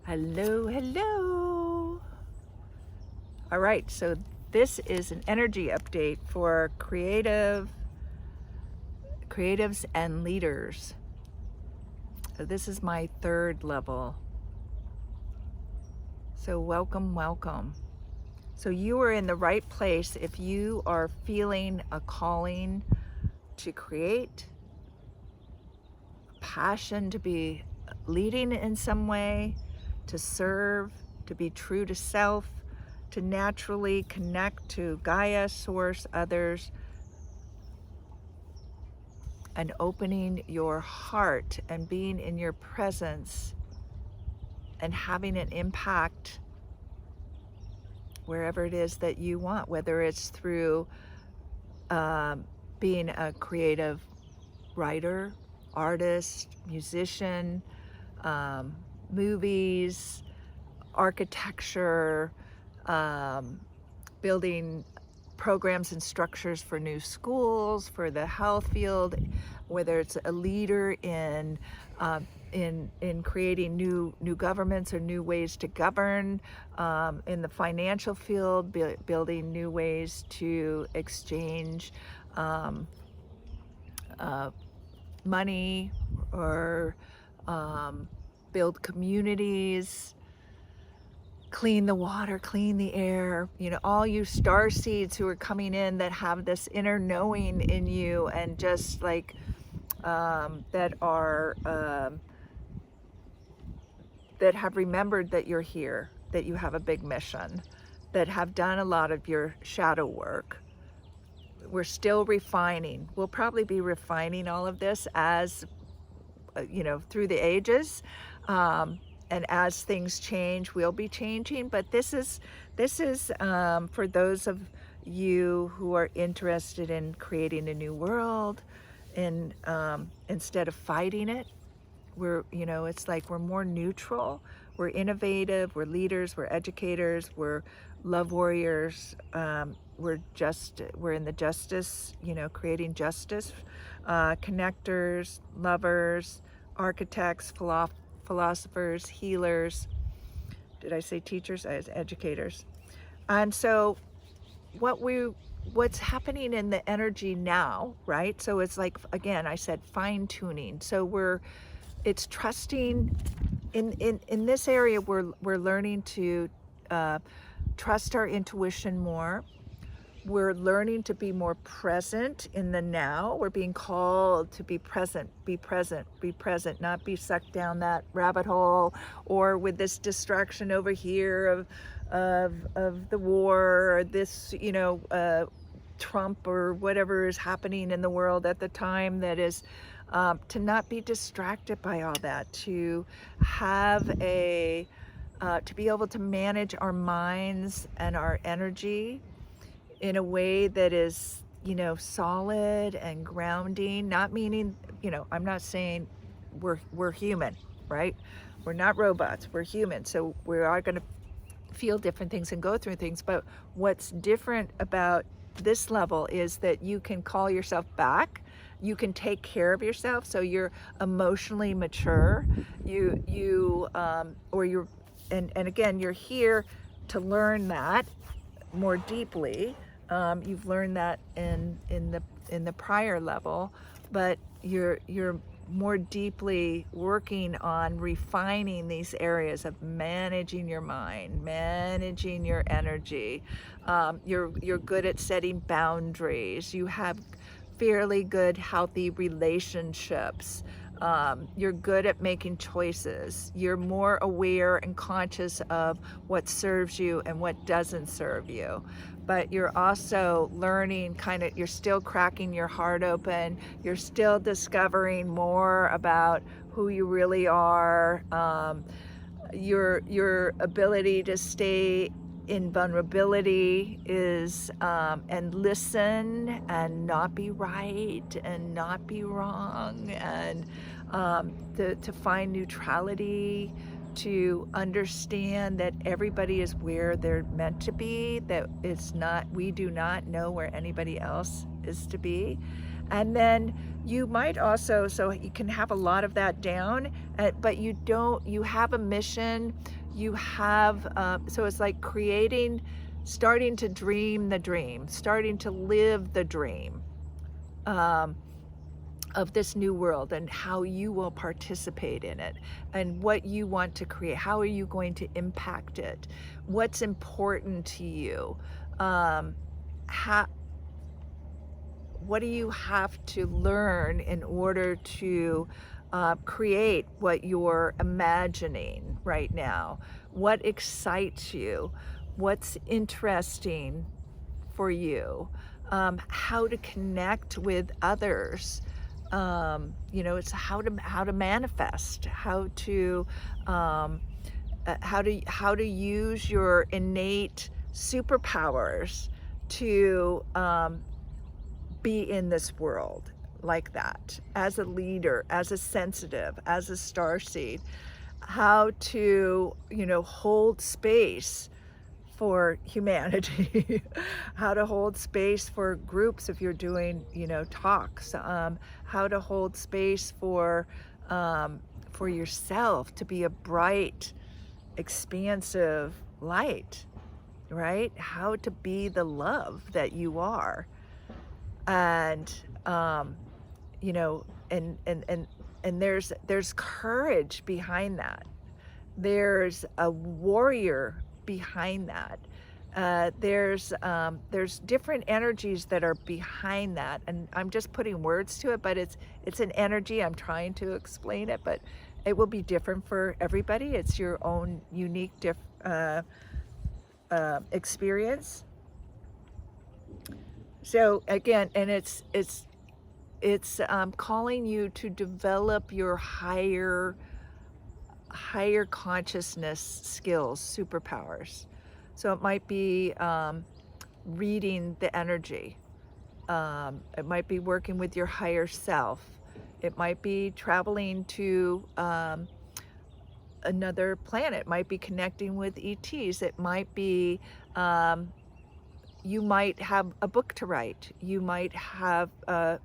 Hello, hello. All right, so this is an energy update for creatives and leaders. So this is my third level. So welcome. So you are in the right place if you are feeling a calling to create, passion to be leading in some way, to serve, to be true to self, to naturally connect to Gaia, source, others, and opening your heart and being in your presence and having an impact wherever it is that you want, whether it's through being a creative writer, artist, musician, movies, architecture, building programs and structures for new schools, for the health field, whether it's a leader in creating new governments or new ways to govern, in the financial field, building new ways to exchange money, or build communities, clean the water, clean the air. You know, all you starseeds who are coming in that have this inner knowing in you, and just like that have remembered that you're here, that you have a big mission, that have done a lot of your shadow work. We're still refining. We'll probably be refining all of this as through the ages, and as things change, we'll be changing. But this is for those of you who are interested in creating a new world, and instead of fighting it, it's like we're more neutral. We're innovative. We're leaders. We're educators. We're love warriors. We're in the justice, creating justice, connectors, lovers, architects, philosophers, healers. Did I say teachers? As educators. And so what's happening in the energy now, right? So it's like, again, I said fine tuning. So it's trusting in this area. We're learning to trust our intuition more. We're learning to be more present in the now. We're being called to be present, not be sucked down that rabbit hole, or with this distraction over here of the war, or this, Trump, or whatever is happening in the world at the time. That is, to not be distracted by all that, to have to be able to manage our minds and our energy in a way that is, solid and grounding. Not meaning, I'm not saying we're human, right? We're not robots, we're human. So we are going to feel different things and go through things. But what's different about this level is that you can call yourself back. You can take care of yourself. So you're emotionally mature. And again, you're here to learn that more deeply. You've learned that in the prior level, but you're more deeply working on refining these areas of managing your mind, managing your energy. You're good at setting boundaries. You have fairly good, healthy relationships. You're good at making choices. You're more aware and conscious of what serves you and what doesn't serve you. But you're also learning, you're still cracking your heart open. You're still discovering more about who you really are. Your ability to stay in vulnerability is, and listen and not be right and not be wrong, and to find neutrality, to understand that everybody is where they're meant to be, that we do not know where anybody else is to be, And then you might also, so you can have a lot of that down, but you have a mission, you have, so it's like starting to dream the dream, starting to live the dream of this new world, and how you will participate in it, and what you want to create. How are you going to impact it? What's important to you? How, what do you have to learn in order to create what you're imagining right now? What excites you? What's interesting for you? How to connect with others? It's how to manifest, how to use your innate superpowers to be in this world like that, as a leader, as a sensitive, as a starseed. How to, hold space for humanity, how to hold space for groups if you're doing, talks, how to hold space for yourself to be a bright, expansive light, right? How to be the love that you are. And you know and there's courage behind that. There's a warrior behind that. There's different energies that are behind that, and I'm just putting words to it, but it's an energy. I'm trying to explain it, but it will be different for everybody. It's your own unique experience. So again, and it's calling you to develop your higher consciousness skills, superpowers. So it might be reading the energy. It might be working with your higher self. It might be traveling to another planet. It might be connecting with ETs. It might be you might have a book to write. You might have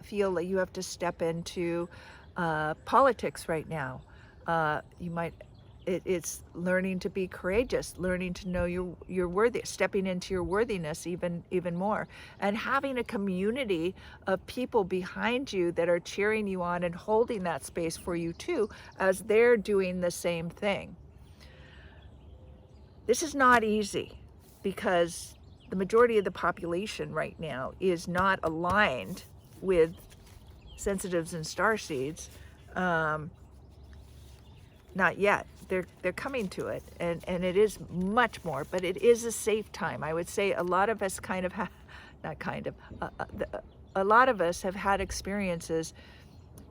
feel that you have to step into politics right now. You might. It's learning to be courageous, learning to know you're worthy, stepping into your worthiness even more, and having a community of people behind you that are cheering you on and holding that space for you too, as they're doing the same thing. This is not easy, because the majority of the population right now is not aligned with sensitives and starseeds. Not yet. They're coming to it, and it is much more, but it is a safe time. I would say a lot of us kind of have, not kind of, a lot of us have had experiences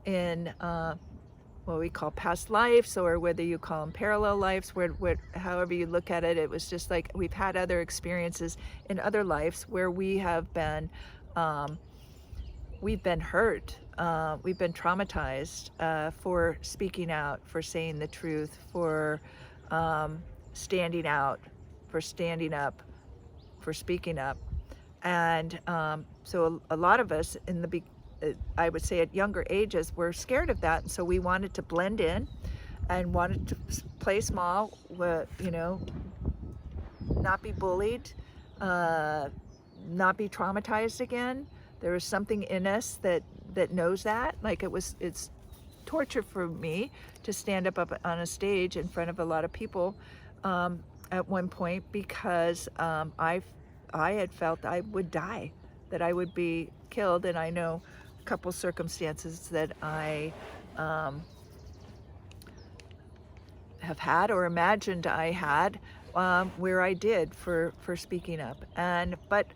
in what we call past lives, or whether you call them parallel lives, however you look at it. It was just like we've had other experiences in other lives where we have been we've been hurt, we've been traumatized for speaking out, for saying the truth, for standing out, for standing up, for speaking up. And so a lot of us I would say at younger ages, were scared of that, and so we wanted to blend in and wanted to play small, not be bullied, not be traumatized again. There was something in us that knows that. Like it's torture for me to stand up on a stage in front of a lot of people at one point, because I had felt I would die, that I would be killed. And I know a couple circumstances that I have had or imagined I had where I did for speaking up. But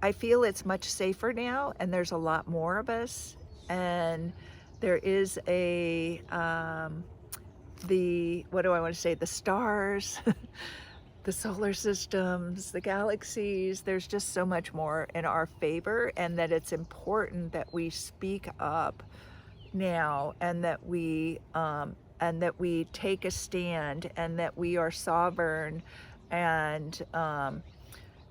I feel it's much safer now, and there's a lot more of us, and there is what do I want to say, the stars, the solar systems, the galaxies. There's just so much more in our favor, and that it's important that we speak up now, and that we take a stand, and that we are sovereign, and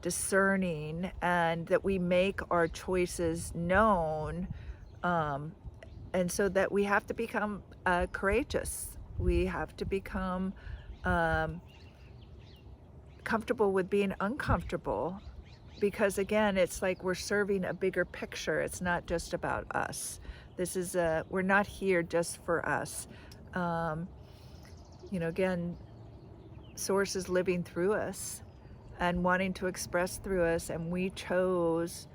discerning, and that we make our choices known, and so that we have to become courageous. We have to become comfortable with being uncomfortable, because again, it's like we're serving a bigger picture. It's not just about us. This is we're not here just for us. Again, Source is living through us and wanting to express through us, and we chose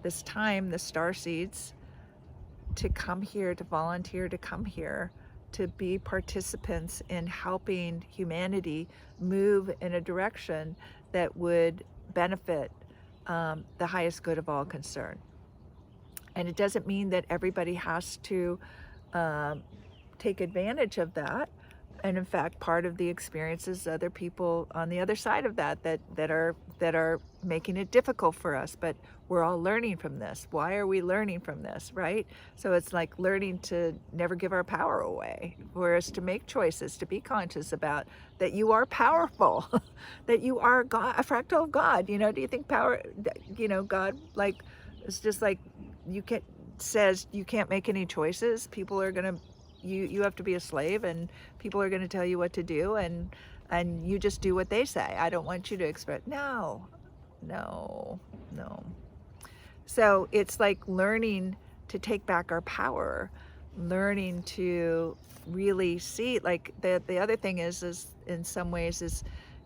this time, the Starseeds, to come here, to volunteer, to come here, to be participants in helping humanity move in a direction that would benefit the highest good of all concerned. And it doesn't mean that everybody has to take advantage of that. And in fact, part of the experience is other people on the other side of that are making it difficult for us. But we're all learning from this. Why are we learning from this, right? So it's like learning to never give our power away, whereas to make choices, to be conscious about that you are powerful, that you are God, a fractal of God. Do you think power, God, like, it's just like says you can't make any choices. People are gonna, you have to be a slave, and people are gonna tell you what to do, and you just do what they say. I don't want you to express. No. So it's like learning to take back our power, learning to really see, like the other thing is in some ways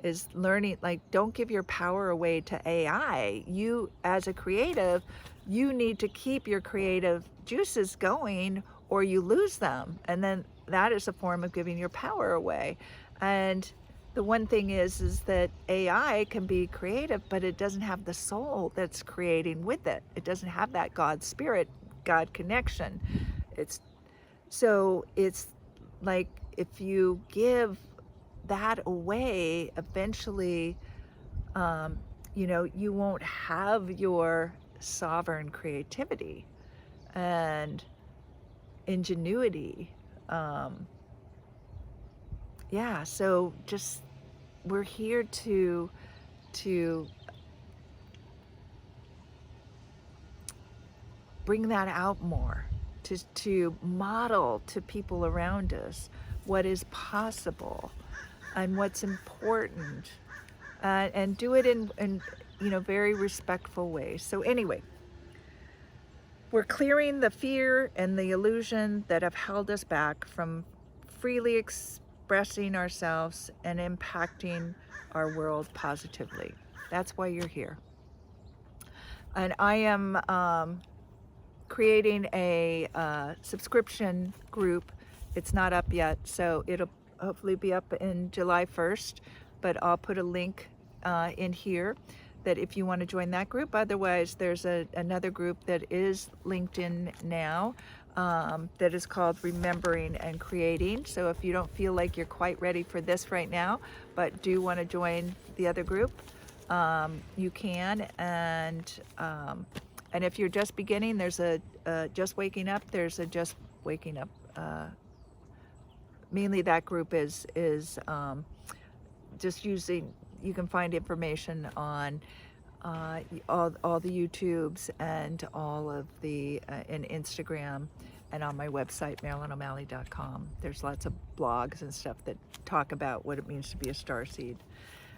is learning, like, don't give your power away to AI. You, as a creative, you need to keep your creative juices going, or you lose them. And then that is a form of giving your power away. And the one thing is that AI can be creative, but it doesn't have the soul that's creating with it. It doesn't have that God spirit, God connection. It's like, if you give that away, eventually, you won't have your sovereign creativity and ingenuity. So just, we're here to bring that out more, to model to people around us what is possible and what's important, and do it in very respectful ways. So anyway, we're clearing the fear and the illusion that have held us back from freely expressing ourselves and impacting our world positively. That's why you're here. And I am creating a subscription group. It's not up yet, so it'll hopefully be up in July 1st, but I'll put a link in here that if you want to join that group. Otherwise, there's another group that is linked in now that is called Remembering and Creating. So if you don't feel like you're quite ready for this right now, but do want to join the other group, you can. And if you're just beginning, there's a Just Waking Up. There's a Just Waking Up. Mainly that group is just using, you can find information on all the YouTubes and all of the in Instagram and on my website, MarilynO'Malley.com. There's lots of blogs and stuff that talk about what it means to be a starseed.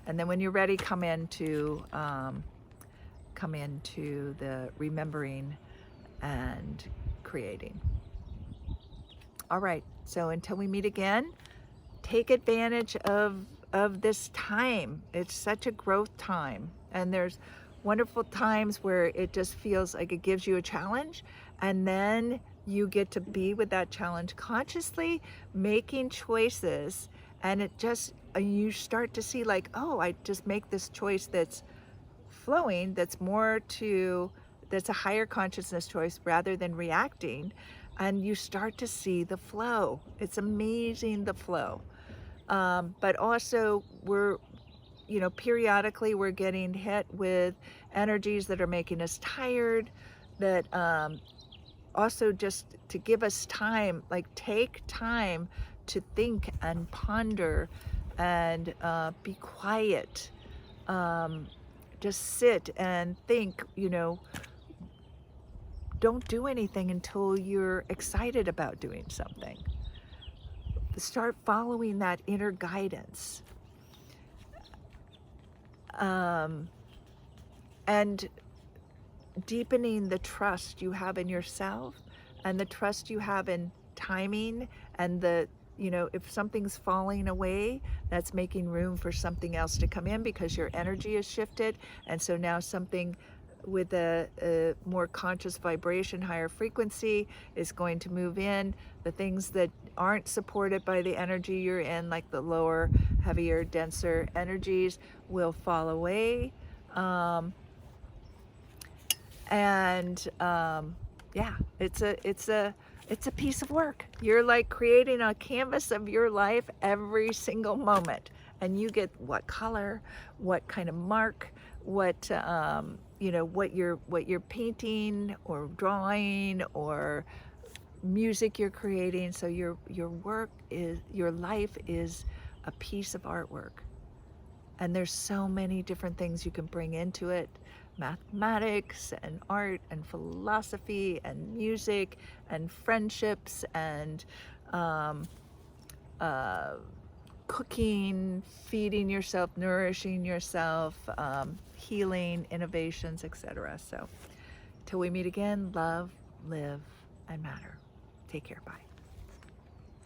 And then when you're ready, come into the Remembering and Creating. All right, so until we meet again, take advantage of this time. It's such a growth time, and there's wonderful times where it just feels like it gives you a challenge, and then you get to be with that challenge consciously, making choices, and you start to see, like, oh, I just make this choice that's flowing, that's a higher consciousness choice rather than reacting, and you start to see the flow. It's amazing, the flow. But also periodically we're getting hit with energies that are making us tired, that also just to give us time, like take time to think and ponder and be quiet, just sit and think, you know, don't do anything until you're excited about doing something. Start following that inner guidance. And deepening the trust you have in yourself and the trust you have in timing, and the, you know, if something's falling away, that's making room for something else to come in because your energy is shifted. And so now something with a more conscious vibration, higher frequency, is going to move in. The things that aren't supported by the energy you're in, like the lower, heavier, denser energies, will fall away. Yeah, it's a piece of work. You're like creating a canvas of your life every single moment, and you get what color, what kind of mark, what you know, what you're painting or drawing or music you're creating. So your work is, your life is a piece of artwork. And there's so many different things you can bring into it: mathematics and art and philosophy and music and friendships and cooking, feeding yourself, nourishing yourself, healing, innovations, etc. So till we meet again, love, live, and matter. Take care. Bye.